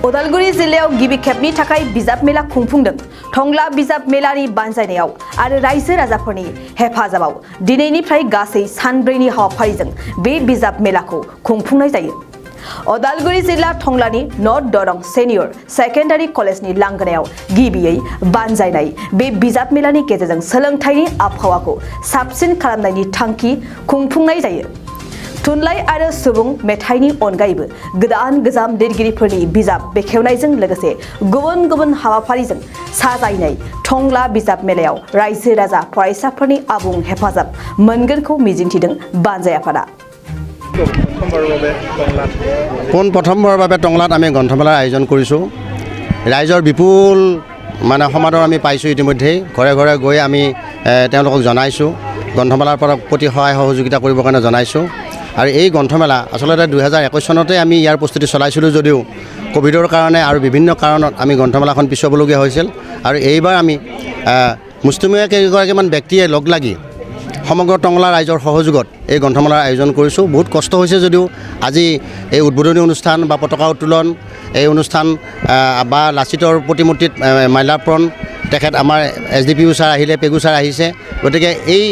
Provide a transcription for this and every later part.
उदालगुरि जिल्लायाव गिबि खेबनि थाखाय बिजाब मेला खुंफुंदों थंग्ला बिजाब मेलानि बानजायनायाव आरो रायजो राजाफोरनि हेफाजाबाव दिनैनिफ्राय गासै सानब्रैनि हाबाफारिजों बे बिजाब मेलाखौ खुंफुंनाय जायो उदालगुरि जिल्ला थंग्लानि नर्थ दरं सेनियर सेकेन्डारि कलेजनि लांगोनायाव गिबियै बानजायनाय बे बिजाब मेलानि गेजेरजों सोलोंथाइनि आबहावाखौ साबसिन खालामनायनि थांखि खुंफुंनाय जायो थुनलाइ आरो सुबुं मेथाइनि अनगायैबो गोदान गोजाम लिरगिरिफोरनि बिजाब बेखेवनायजों लोगोसे गुबुन गुबुन हाबाफारिजों साजायनाय थंग्ला बिजाब मेलायाव रायजो राजा फरायसाफोरनि आबुं हेफाजाब मोनगोनखौ मिजिंथिदों बानजायाफारा পোন প্ৰথমবাৰৰ বাবে টংলাত আমি গ্ৰন্থমেলাৰ আয়োজন কৰিছোঁ ৰাইজৰ বিপুল সমাদৰ আমি পাইছোঁ ইতিমধ্যেই ঘৰে ঘৰে গৈ আমি তেওঁলোকক জনাইছোঁ গ্ৰন্থমেলাৰ প্ৰতি সহায় সহযোগিতা কৰিবৰ কাৰণে জনাইছোঁ আৰু এই গ্ৰন্থমেলা আচলতে 2021 চনতে আমি ইয়াৰ প্ৰস্তুতি চলাইছিলোঁ যদিও কোভিডৰ কাৰণে আৰু বিভিন্ন কাৰণত আমি গ্ৰন্থমেলাখন পিছুৱাবলগীয়া হৈছিল আৰু এইবাৰ আমি মুষ্টিমেয় কেইগৰাকীমান ব্যক্তিয়ে লগ লাগি সমগ্ৰ টংলা ৰাইজৰ সহযোগত এই গ্ৰন্থমেলাৰ আয়োজন কৰিছোঁ বহুত কষ্ট হৈছে যদিও আজি এই উদ্বোধনী অনুষ্ঠান বা পতাকা উত্তোলন এই অনুষ্ঠান বা লাচিতৰ প্ৰতিমূৰ্তিত মাল্যাৰ্পণ তেখেত আমাৰ SDPU ছাৰ আহিলে পেগু ছাৰ আহিছে গতিকে এই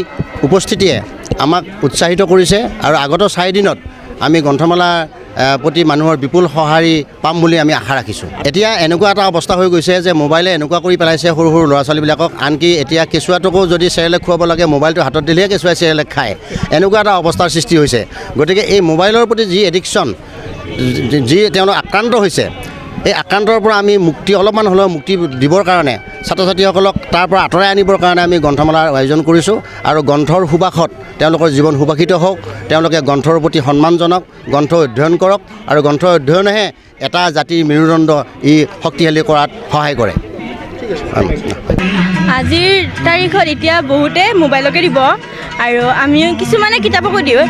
উপস্থিতিয়ে আমাক উৎসাহিত কৰিছে আৰু আগত 4 দিনত আমি গ্ৰন্থমেলাৰ প্ৰতি মানুহৰ বিপুল সঁহাৰি পাম বুলি আমি আশা ৰাখিছোঁ এতিয়া এনেকুৱা এটা অৱস্থা হৈ গৈছে যে মোবাইলে এনেকুৱা কৰি পেলাইছে সৰু সৰু ল'ৰা ছোৱালীবিলাকক আনকি এতিয়া কেঁচুৱাটোকো যদি চেৰেলেক খুৱাব লাগে মোবাইলটো হাতত দিলেহে কেঁচুৱাই চেৰেলেক খায় এনেকুৱা এটা অৱস্থাৰ সৃষ্টি হৈছে গতিকে এই মোবাইলৰ প্ৰতি যি এডিকশ্যন যি তেওঁলোক আক্ৰান্ত হৈছে এই আক্ৰান্তৰ পৰা আমি মুক্তি অলপমান হ'লেও মুক্তি দিবৰ কাৰণে ছাত্ৰ ছাত্ৰীসকলক তাৰ পৰা আঁতৰাই আনিবৰ কাৰণে আমি গ্ৰন্থমেলাৰ আয়োজন কৰিছোঁ আৰু গ্ৰন্থৰ সুবাসত তেওঁলোকৰ জীৱন সুবাসিত হওক তেওঁলোকে গ্ৰন্থৰ প্ৰতি সন্মান জনক গ্ৰন্থ অধ্যয়ন কৰক আৰু গ্ৰন্থ অধ্যয়নেহে এটা জাতিৰ মেৰুদণ্ড ই শক্তিশালী কৰাত সহায় কৰে আজিৰ তাৰিখত এতিয়া বহুতে মোবাইলকে দিব আৰু আমিও কিছুমানে কিতাপকো দিওঁ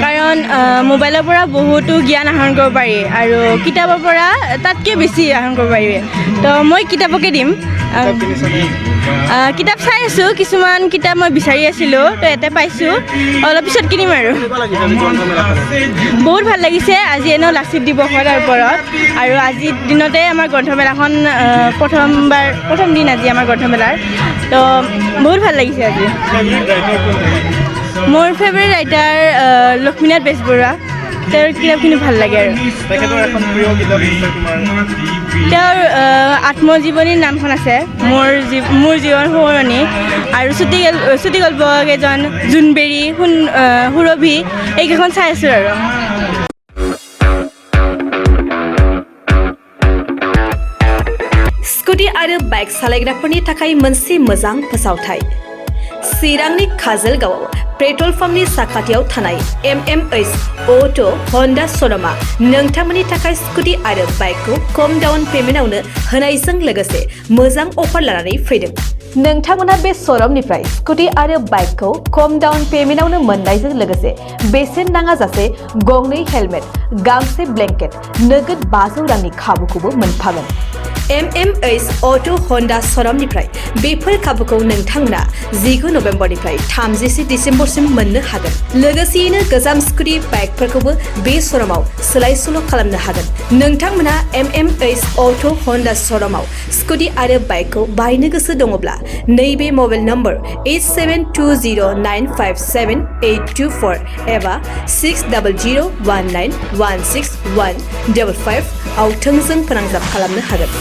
কাৰণ মোবাইলৰ পৰা বহুতো জ্ঞান আহৰণ কৰিব পাৰি আৰু কিতাপৰ পৰা তাতকৈ বেছি আহৰণ কৰিব পাৰি তো মই কিতাপকে দিম কিতাপ চাই আছোঁ কিছুমান কিতাপ মই বিচাৰি আছিলোঁ তো ইয়াতে পাইছোঁ অলপ পিছত কিনিম আৰু বহুত ভাল লাগিছে আজি এনেও লাচিত দিৱসৰ ওপৰত আৰু আজিৰ দিনতে আমাৰ গ্ৰন্থমেলাখন প্ৰথম দিন আজি আমাৰ গ্ৰন্থমেলাৰ তো বহুত ভাল লাগিছে আজি মোৰ ফেভাৰিট ৰাইটাৰ লক্ষ্মীনাথ বেজবৰুৱা তেওঁৰ কিতাপখিনি ভাল লাগে আৰু তেওঁৰ আত্মজীৱনীৰ নামখন আছে মোৰ জীৱন সোঁৱৰণি আৰু চুটি গল্প কেইজন জোনবেৰী সুৰভি এইকেইখন চাই আছোঁ আৰু स्कुटि आरो बाइक सालायग्राफोरनि थाखाय मोनसे मोजां फोसावथाय चिरांनि काजलगावआव पेट्रल पाम्पनि साखाथियाव थानाय MMH अट' हन्डा श'रुमा नोंथांमोननि थाखाय स्कुटि आरो बाइकखौ खम डाउन पेमेन्टआवनो होनायजों लोगोसे मोजां अफार लानानै फैदों नोंथांमोना बे श'रुमनिफ्राय स्कुटि आरो बाइकखौ खम डाउन पेमेन्टआवनो मोननायजों लोगोसे बेसेन नाङाजासे गंनै हेलमेट गांसे ब्लेंकेट नोगोद 500 रांनि खाबुखौबो मोनफागोन MMH अट' हन्डा श'रुमनिफ्राय बेफोर खाबुखौ नोंथांमोना 19 नभेम्बरनिफ्राय 30 डिसेम्बरसिम मोननो हागोन लोगोसेयैनो गोजाम स्कुटि बाइकफोरखौबो बे श'रुमाव सोलाय सोल' खालामनो हागोन नोंथांमोना MMH अट' हन्डा श'रुमाव स्कुटि आरो बाइकखौ बायनो गोसो दङब्ला नैबे मबाइल नम्बर 8720957824 एबा 6001916155 आव थोंजों फोनांजाब खालामनो हागोन